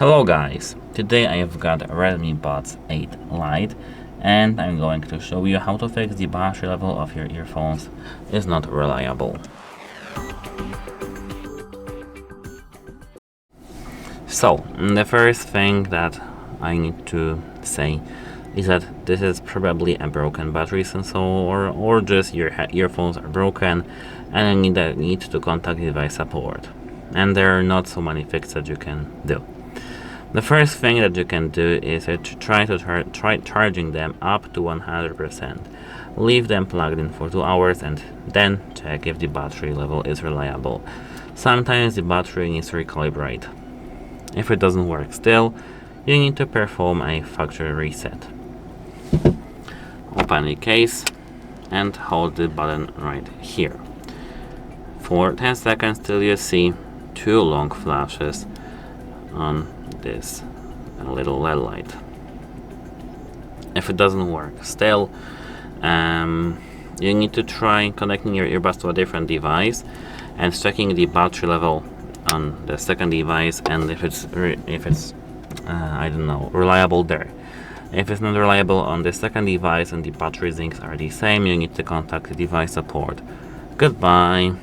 Hello guys, today I have got Redmi Buds 8 Lite and I'm going to show you how to fix the battery level of your earphones is not reliable. So, the first thing that I need to say is that this is probably a broken battery sensor or just your earphones are broken and you need to contact device support. And there are not so many fixes that you can do. The first thing that you can do is to try charging them up to 100%. Leave them plugged in for 2 hours and then check if the battery level is reliable. Sometimes the battery needs to recalibrate. If it doesn't work still, you need to perform a factory reset. Open the case and hold the button right here. For 10 seconds till you see 2 long flashes on this little LED light. If it doesn't work still, you need to try connecting your earbuds to a different device and checking the battery level on the second device, and if it's I don't know, reliable there. If it's not reliable on the second device and the battery zincs are the same, you need to contact the device support. Goodbye.